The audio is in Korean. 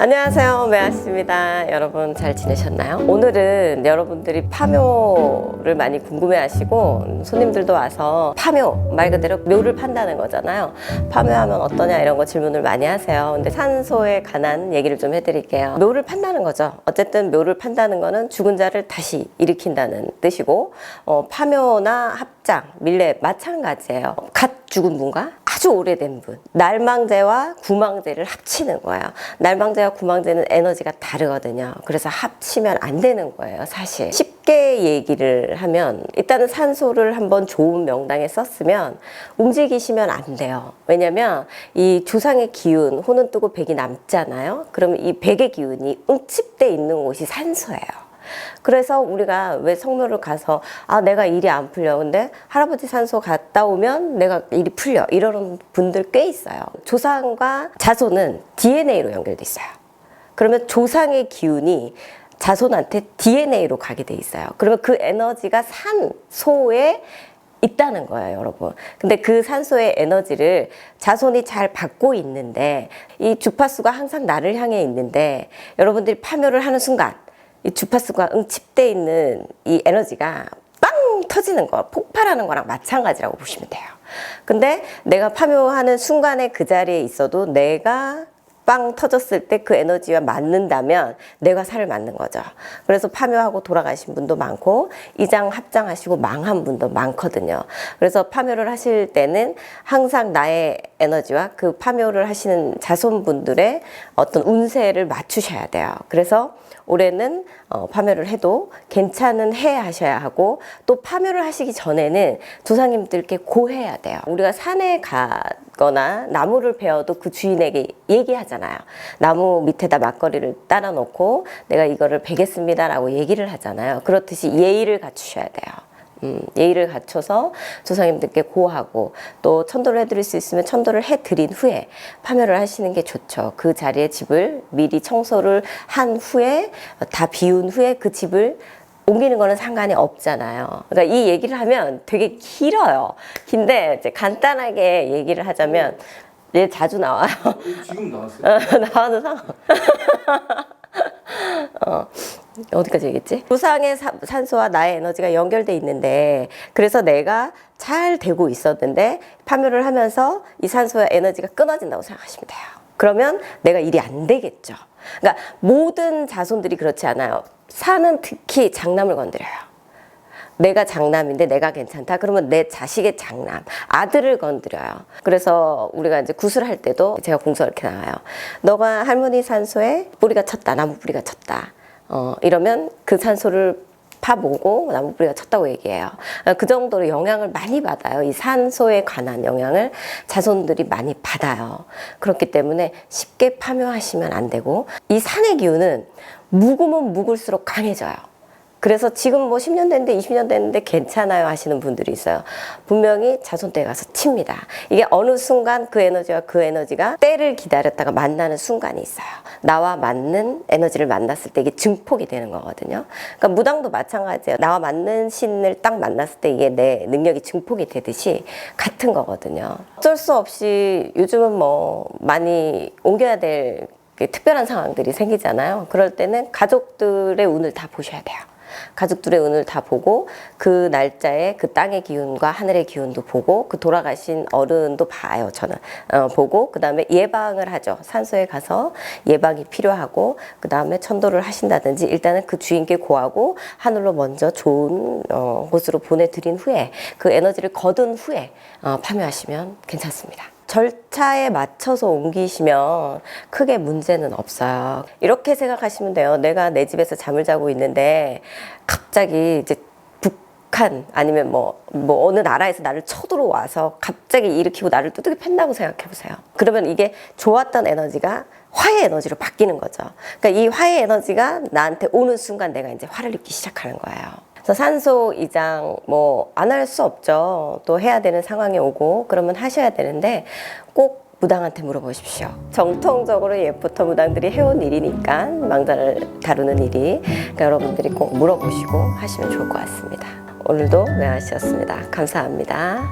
안녕하세요, 매아씨입니다. 여러분 잘 지내셨나요? 오늘은 여러분들이 파묘를 많이 궁금해하시고 손님들도 와서 파묘, 말 그대로 묘를 판다는 거잖아요. 파묘하면 어떠냐 이런 거 질문을 많이 하세요. 근데 산소에 관한 얘기를 좀 해드릴게요. 묘를 판다는 거죠. 어쨌든 묘를 판다는 거는 죽은 자를 다시 일으킨다는 뜻이고, 파묘나 합장, 밀례 마찬가지예요. 갓 죽은 분과 아주 오래된 분, 날망제와 구망제를 합치는 거예요. 날망제와 구망제는 에너지가 다르거든요. 그래서 합치면 안 되는 거예요, 사실. 쉽게 얘기를 하면 일단은 산소를 한번 좋은 명당에 썼으면 움직이시면 안 돼요. 왜냐면 이 조상의 기운, 혼은 뜨고 백이 남잖아요. 그러면 이 백의 기운이 응집돼 있는 곳이 산소예요. 그래서 우리가 왜 성묘를 가서 내가 일이 안 풀려, 근데 할아버지 산소 갔다 오면 내가 일이 풀려, 이러는 분들 꽤 있어요. 조상과 자손은 DNA로 연결돼 있어요. 그러면 조상의 기운이 자손한테 DNA로 가게 돼 있어요. 그러면 그 에너지가 산소에 있다는 거예요, 여러분. 근데 그 산소의 에너지를 자손이 잘 받고 있는데, 이 주파수가 항상 나를 향해 있는데, 여러분들이 파묘를 하는 순간 이 주파수가 응집돼 있는 이 에너지가 빵 터지는 거, 폭발하는 거랑 마찬가지라고 보시면 돼요. 근데 내가 파묘하는 순간에 그 자리에 있어도 내가 빵 터졌을 때 그 에너지와 맞는다면 내가 살을 맞는 거죠. 그래서 파묘하고 돌아가신 분도 많고 이장 합장하시고 망한 분도 많거든요. 그래서 파묘를 하실 때는 항상 나의 에너지와 그 파묘를 하시는 자손분들의 어떤 운세를 맞추셔야 돼요. 그래서 올해는 파묘를 해도 괜찮은 해 하셔야 하고, 또 파묘를 하시기 전에는 조상님들께 고해야 돼요. 우리가 산에 가거나 나무를 베어도 그 주인에게 얘기하잖아요. 나무 밑에다 막걸리를 따라 놓고 내가 이거를 베겠습니다 라고 얘기를 하잖아요. 그렇듯이 예의를 갖추셔야 돼요. 예의를 갖춰서 조상님들께 고하고, 또 천도를 해드릴 수 있으면 천도를 해드린 후에 파묘를 하시는 게 좋죠. 그 자리에 집을 미리 청소를 한 후에, 다 비운 후에 그 집을 옮기는 거는 상관이 없잖아요. 그러니까 이 얘기를 하면 되게 길어요. 긴데 이제 간단하게 얘기를 하자면, 얘 자주 나와요. 지금 나왔어요? 나와도 상관. 어디까지 얘기했지? 조상의 산소와 나의 에너지가 연결돼 있는데, 그래서 내가 잘 되고 있었는데 파묘를 하면서 이 산소와 에너지가 끊어진다고 생각하시면 돼요. 그러면 내가 일이 안 되겠죠. 그러니까 모든 자손들이 그렇지 않아요. 산은 특히 장남을 건드려요. 내가 장남인데 내가 괜찮다 그러면 내 자식의 장남, 아들을 건드려요. 그래서 우리가 이제 구슬할 때도 제가 공서 이렇게 나와요. 너가 할머니 산소에 뿌리가 쳤다, 나무 뿌리가 쳤다, 이러면 그 산소를 파보고 나무 뿌리가 쳤다고 얘기해요. 그 정도로 영향을 많이 받아요. 이 산소에 관한 영향을 자손들이 많이 받아요. 그렇기 때문에 쉽게 파묘하시면 안 되고, 이 산의 기운은 묵으면 묵을수록 강해져요. 그래서 지금 뭐 10년 됐는데 20년 됐는데 괜찮아요 하시는 분들이 있어요. 분명히 자손때에 가서 칩니다. 이게 어느 순간 그 에너지와 그 에너지가 때를 기다렸다가 만나는 순간이 있어요. 나와 맞는 에너지를 만났을 때 이게 증폭이 되는 거거든요. 그러니까 무당도 마찬가지예요. 나와 맞는 신을 딱 만났을 때 이게 내 능력이 증폭이 되듯이 같은 거거든요. 어쩔 수 없이 요즘은 뭐 많이 옮겨야 될 특별한 상황들이 생기잖아요. 그럴 때는 가족들의 운을 다 보셔야 돼요. 가족들의 운을 다 보고, 그 날짜에 그 땅의 기운과 하늘의 기운도 보고, 그 돌아가신 어른도 봐요, 저는. 보고, 그 다음에 예방을 하죠. 산소에 가서 예방이 필요하고, 그 다음에 천도를 하신다든지, 일단은 그 주인께 고하고, 하늘로 먼저 좋은 곳으로 보내드린 후에, 그 에너지를 거둔 후에 파묘하시면 괜찮습니다. 절차에 맞춰서 옮기시면 크게 문제는 없어요. 이렇게 생각하시면 돼요. 내가 내 집에서 잠을 자고 있는데 갑자기 이제 북한 아니면 뭐 어느 나라에서 나를 쳐들어와서 갑자기 일으키고 나를 두들겨 팬다고 생각해 보세요. 그러면 이게 좋았던 에너지가 화의 에너지로 바뀌는 거죠. 그러니까 이 화의 에너지가 나한테 오는 순간 내가 이제 화를 입기 시작하는 거예요. 그래서 산소 이장 뭐 안 할 수 없죠. 또 해야 되는 상황이 오고 그러면 하셔야 되는데 꼭 무당한테 물어보십시오. 정통적으로 예부터 무당들이 해온 일이니까, 망자를 다루는 일이. 그러니까 여러분들이 꼭 물어보시고 하시면 좋을 것 같습니다. 오늘도 매아씨였습니다. 감사합니다.